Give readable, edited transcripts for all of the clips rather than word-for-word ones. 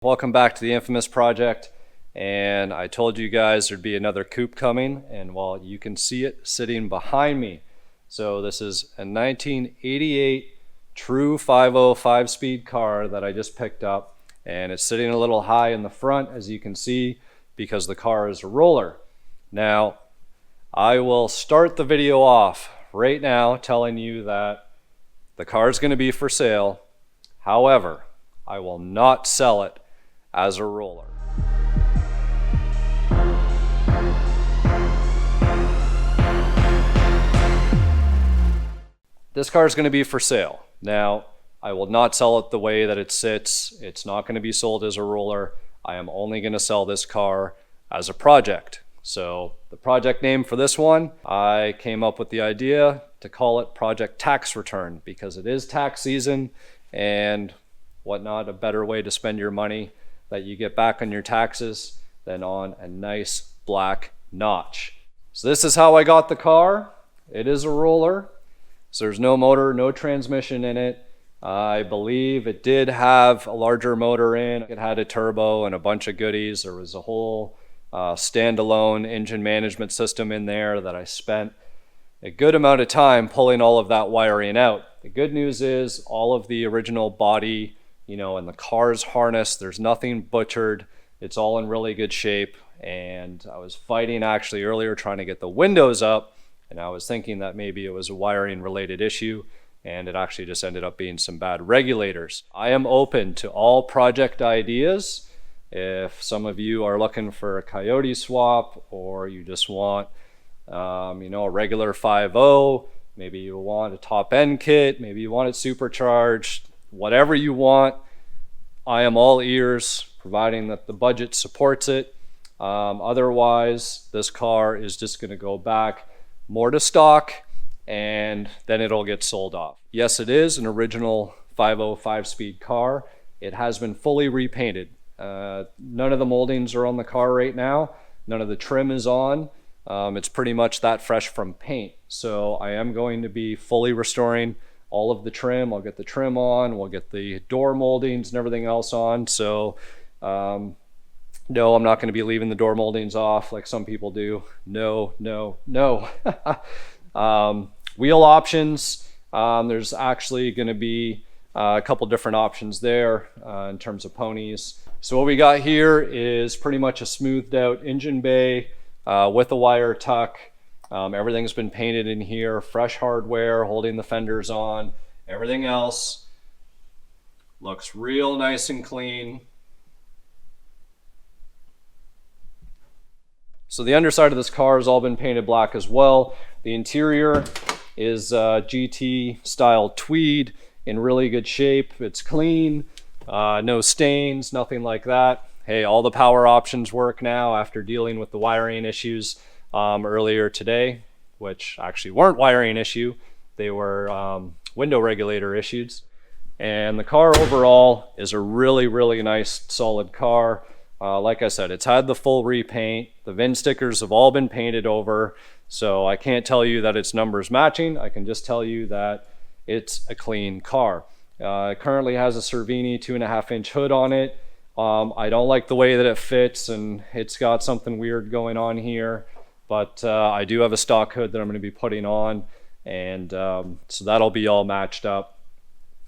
Welcome back to the infamous project, and I told you guys there'd be another coupe coming, and well, you can see it sitting behind me. So this is a 1988 true 5.0 5-speed car that I just picked up, and it's sitting a little high in the front, as you can see, because the car is a roller. Now I will start the video off right now telling you that the car is going to be for sale. However, I will not sell it as a roller. This car is going to be for sale. Now, I will not sell it the way that it sits. It's not going to be sold as a roller. I am only going to sell this car as a project. So the project name for this one, I came up with the idea to call it Project Tax Return, because it is tax season, and whatnot, a better way to spend your money that you get back on your taxes than on a nice black notch. So this is how I got the car. It is a roller, so there's no motor, no transmission in it. I believe it did have a larger motor in. It had a turbo and a bunch of goodies. There was a whole standalone engine management system in there that I spent a good amount of time pulling all of that wiring out. The good news is all of the original body, and the car's harness, there's nothing butchered. It's all in really good shape. And I was fighting actually earlier trying to get the windows up, and I was thinking that maybe it was a wiring related issue, and it actually just ended up being some bad regulators. I am open to all project ideas. If some of you are looking for a Coyote swap, or you just want a regular 5.0, maybe you want a top end kit, maybe you want it supercharged, whatever you want, I am all ears, providing that the budget supports it. Otherwise, this car is just going to go back more to stock, and then it'll get sold off. Yes, it is an original 5.0 5-speed car. It has been fully repainted. None of the moldings are on the car right now. None of the trim is on. It's pretty much that fresh from paint. So I am going to be fully restoring all of the trim. I'll get the trim on, we'll get the door moldings and everything else on. So no, I'm not going to be leaving the door moldings off like some people do. No. Wheel options, there's actually going to be a couple different options there in terms of ponies. So what we got here is pretty much a smoothed out engine bay with a wire tuck. Everything's been painted in here, fresh hardware holding the fenders on. Everything else looks real nice and clean. So the underside of this car has all been painted black as well. The interior is GT style tweed in really good shape. It's clean, no stains, nothing like that. Hey, all the power options work now after dealing with the wiring issues earlier today, which actually weren't wiring issue. They were window regulator issues. And the car overall is a really nice solid car. Like I said, it's had the full repaint. The VIN stickers have all been painted over. So I can't tell you that its numbers matching. I can just tell you that it's a clean car. It currently has a Cervini 2.5-inch hood on it. I don't like the way that it fits, and it's got something weird going on here. But I do have a stock hood that I'm going to be putting on, and so that'll be all matched up.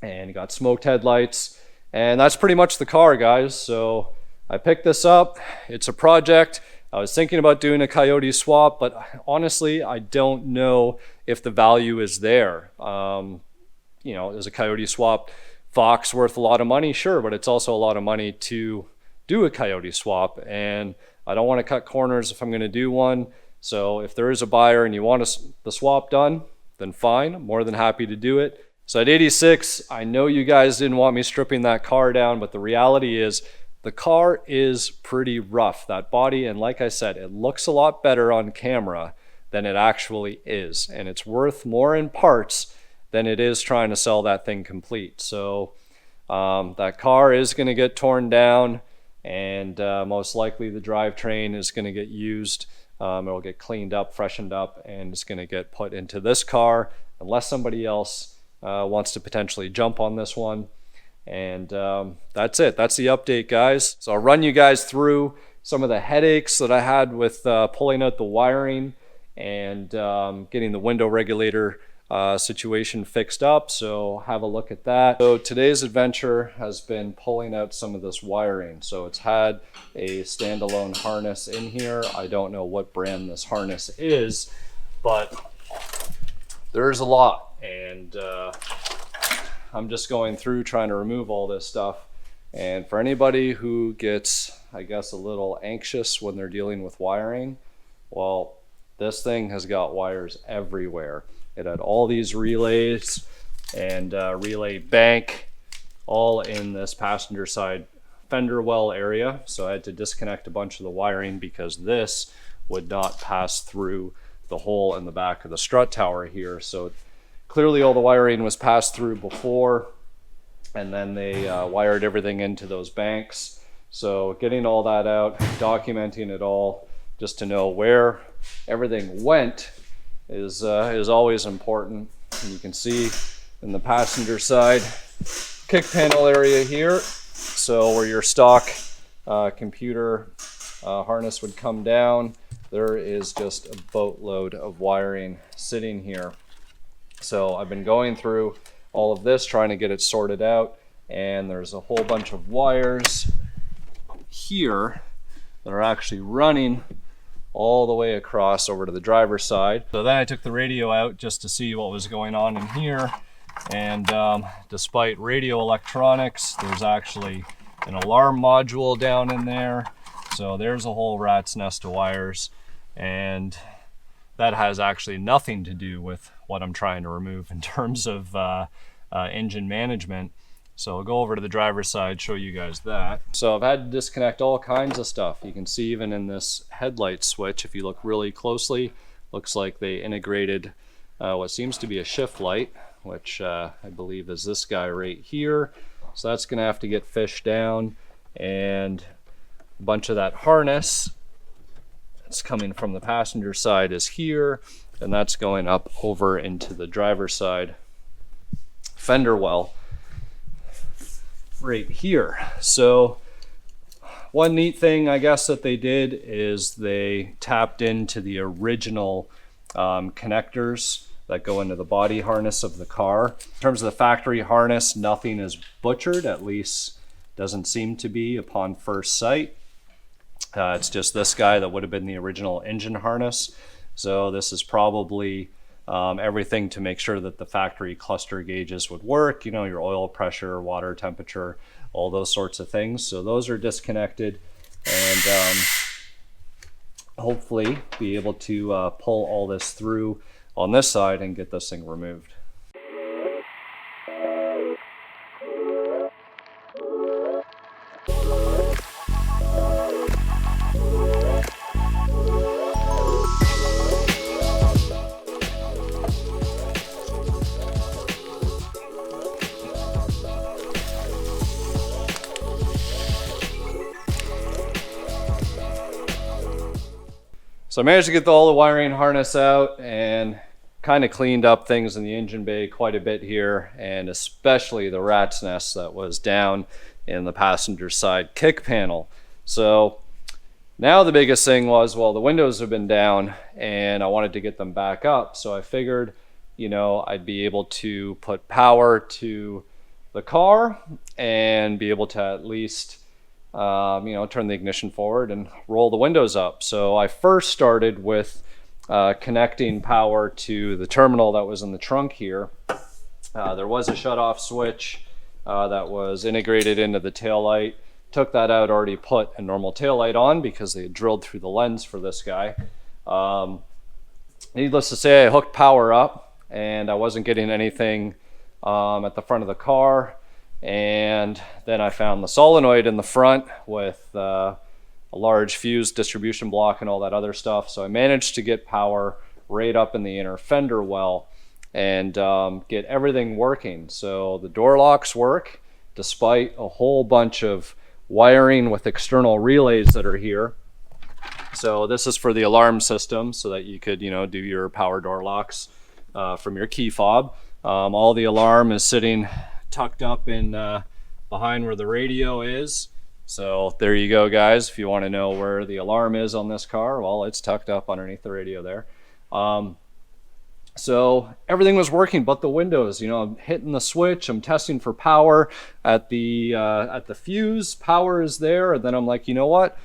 And got smoked headlights, and that's pretty much the car, guys. So I picked this up. It's a project. I was thinking about doing a Coyote swap, but honestly, I don't know if the value is there. Is a Coyote swap Fox worth a lot of money? Sure, but it's also a lot of money to do a Coyote swap, and I don't want to cut corners if I'm going to do one. So if there is a buyer and you want the swap done, then fine, I'm more than happy to do it. So at 86, I know you guys didn't want me stripping that car down, but the reality is the car is pretty rough, that body, and like I said, it looks a lot better on camera than it actually is, and it's worth more in parts than it is trying to sell that thing complete. So that car is going to get torn down, and most likely the drivetrain is going to get used. It'll get cleaned up, freshened up, and it's going to get put into this car unless somebody else wants to potentially jump on this one. And that's it. That's the update, guys. So I'll run you guys through some of the headaches that I had with pulling out the wiring and getting the window regulator situation fixed up. So have a look at that. So today's adventure has been pulling out some of this wiring. So it's had a standalone harness in here. I don't know what brand this harness is, but there's a lot. And I'm just going through trying to remove all this stuff. And for anybody who gets, I guess, a little anxious when they're dealing with wiring, well, this thing has got wires everywhere. It had all these relays and relay bank all in this passenger side fender well area. So I had to disconnect a bunch of the wiring because this would not pass through the hole in the back of the strut tower here. So clearly all the wiring was passed through before, and then they wired everything into those banks. So getting all that out, documenting it all, just to know where everything went is always important. And you can see in the passenger side kick panel area here, so where your stock computer harness would come down, there is just a boatload of wiring sitting here. So I've been going through all of this, trying to get it sorted out, and there's a whole bunch of wires here that are actually running all the way across over to the driver's side. So then I took the radio out just to see what was going on in here, and despite radio electronics, there's actually an alarm module down in there. So there's a whole rat's nest of wires, and that has actually nothing to do with what I'm trying to remove in terms of engine management. So I'll go over to the driver's side, show you guys that. So I've had to disconnect all kinds of stuff. You can see even in this headlight switch, if you look really closely, looks like they integrated what seems to be a shift light, which I believe is this guy right here. So that's gonna have to get fished down, and a bunch of that harness that's coming from the passenger side is here, and that's going up over into the driver's side fender well right here. So one neat thing, I guess, that they did is they tapped into the original connectors that go into the body harness of the car. In terms of the factory harness, nothing is butchered, at least doesn't seem to be upon first sight. It's just this guy that would have been the original engine harness. So this is probably everything to make sure that the factory cluster gauges would work, you know, your oil pressure, water temperature, all those sorts of things. So those are disconnected, and hopefully be able to pull all this through on this side and get this thing removed. So I managed to get all the wiring harness out and kind of cleaned up things in the engine bay quite a bit here, and especially the rat's nest that was down in the passenger side kick panel. So now the biggest thing was, well, the windows have been down and I wanted to get them back up. So I figured, you know, I'd be able to put power to the car and be able to at least you know, turn the ignition forward and roll the windows up. So I first started with connecting power to the terminal that was in the trunk here. There was a shut-off switch that was integrated into the taillight. Took that out, already put a normal taillight on because they had drilled through the lens for this guy. Needless to say, I hooked power up and I wasn't getting anything at the front of the car. And then I found the solenoid in the front with a large fuse distribution block and all that other stuff. So I managed to get power right up in the inner fender well and get everything working. So the door locks work despite a whole bunch of wiring with external relays that are here. So this is for the alarm system so that you could, you know, do your power door locks from your key fob. All the alarm is sitting tucked up in behind where the radio is. So there you go, guys. If you want to know where the alarm is on this car, well, it's tucked up underneath the radio there. So everything was working but the windows. You know, I'm hitting the switch, I'm testing for power at the fuse. Power is there, and then I'm like, you know what?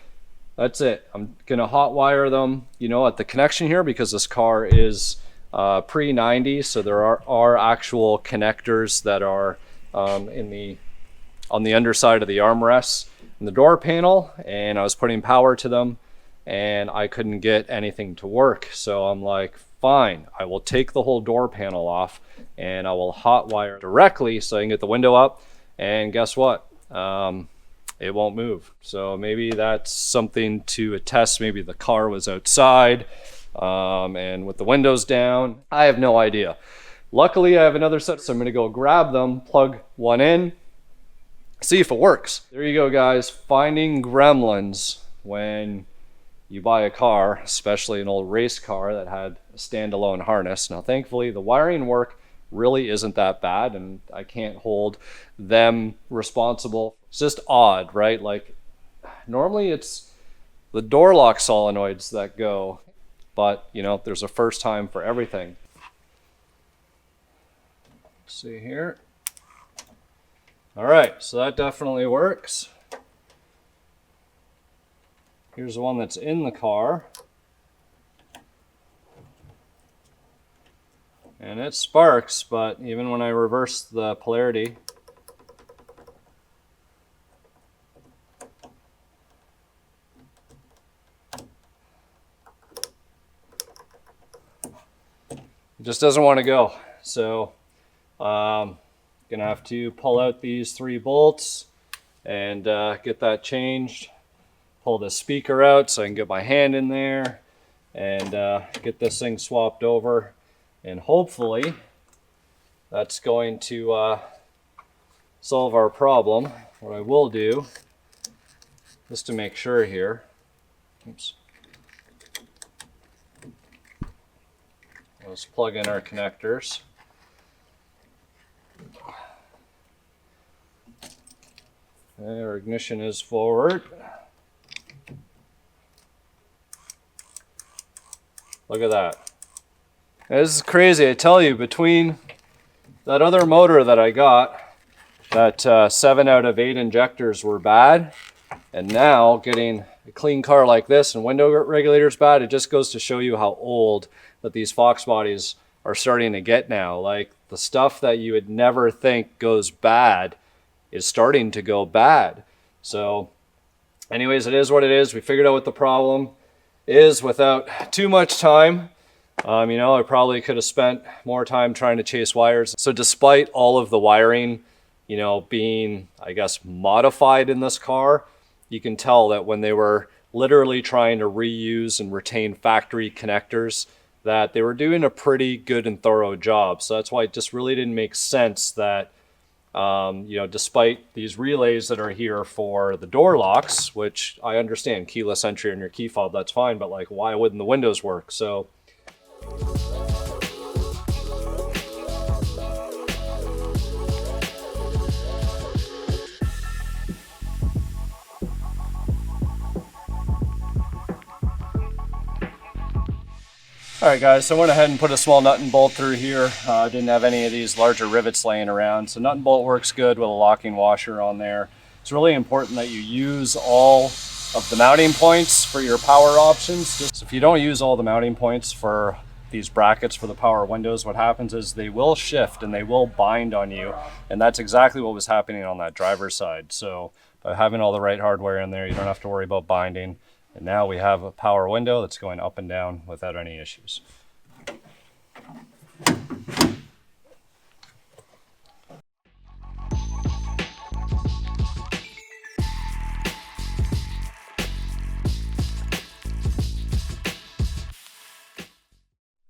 That's it. I'm gonna hot wire them, you know, at the connection here, because this car is pre-90, so there are actual connectors that are on the underside of the armrests and the door panel, and I was putting power to them and I couldn't get anything to work. So I'm like, fine, I will take the whole door panel off and I will hot wire directly so I can get the window up, and guess what? It won't move. So maybe that's something to attest. Maybe the car was outside and with the windows down. I have no idea. Luckily I have another set, so I'm gonna go grab them, plug one in, see if it works. There you go, guys. Finding gremlins when you buy a car, especially an old race car that had a standalone harness. Now thankfully the wiring work really isn't that bad, and I can't hold them responsible. It's just odd, right? Like normally it's the door lock solenoids that go, but you know, there's a first time for everything. Let's see here. All right, so that definitely works. Here's the one that's in the car. And it sparks, but even when I reverse the polarity, it just doesn't want to go. So gonna have to pull out these 3 bolts and get that changed. Pull the speaker out so I can get my hand in there and get this thing swapped over, and hopefully that's going to solve our problem. What I will do, just to make sure here, oops, let's plug in our connectors. Okay, our ignition is forward. Look at that. This is crazy. I tell you, between that other motor that I got, that 7 out of 8 injectors were bad, and now getting a clean car like this and window regulators bad, it just goes to show you how old that these Fox bodies are starting to get now. Like the stuff that you would never think goes bad is starting to go bad. So anyways, it is what it is. We figured out what the problem is without too much time. You know, I probably could have spent more time trying to chase wires. So despite all of the wiring, you know, being, I guess, modified in this car, you can tell that when they were literally trying to reuse and retain factory connectors, that they were doing a pretty good and thorough job. So that's why it just really didn't make sense that you know, despite these relays that are here for the door locks, which I understand, keyless entry on your key fob, that's fine, but like, why wouldn't the windows work? So all right, guys, so I went ahead and put a small nut and bolt through here. Didn't have any of these larger rivets laying around. So nut and bolt works good with a locking washer on there. It's really important that you use all of the mounting points for your power options. Just if you don't use all the mounting points for these brackets for the power windows, what happens is they will shift and they will bind on you. And that's exactly what was happening on that driver's side. So by having all the right hardware in there, you don't have to worry about binding. And now we have a power window that's going up and down without any issues.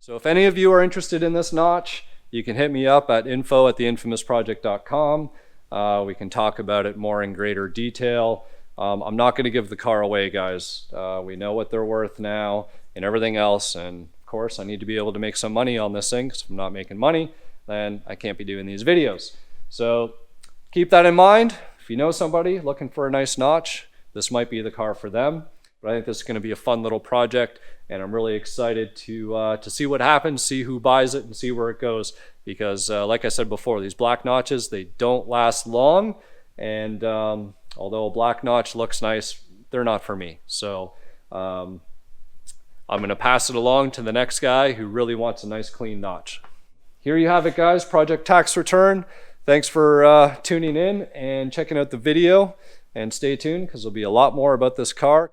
So if any of you are interested in this notch, you can hit me up at info@theinfamousproject.com. We can talk about it more in greater detail. I'm not going to give the car away, guys. We know what they're worth now and everything else. And of course, I need to be able to make some money on this thing, because if I'm not making money, then I can't be doing these videos. So keep that in mind. if you know somebody looking for a nice notch, this might be the car for them. But I think this is going to be a fun little project, and I'm really excited to see what happens, see who buys it, and see where it goes. Because like I said before, these black notches, they don't last long, and although a black notch looks nice, they're not for me. So I'm going to pass it along to the next guy who really wants a nice clean notch. Here you have it, guys, project tax return. Thanks for tuning in and checking out the video, and stay tuned because there'll be a lot more about this car.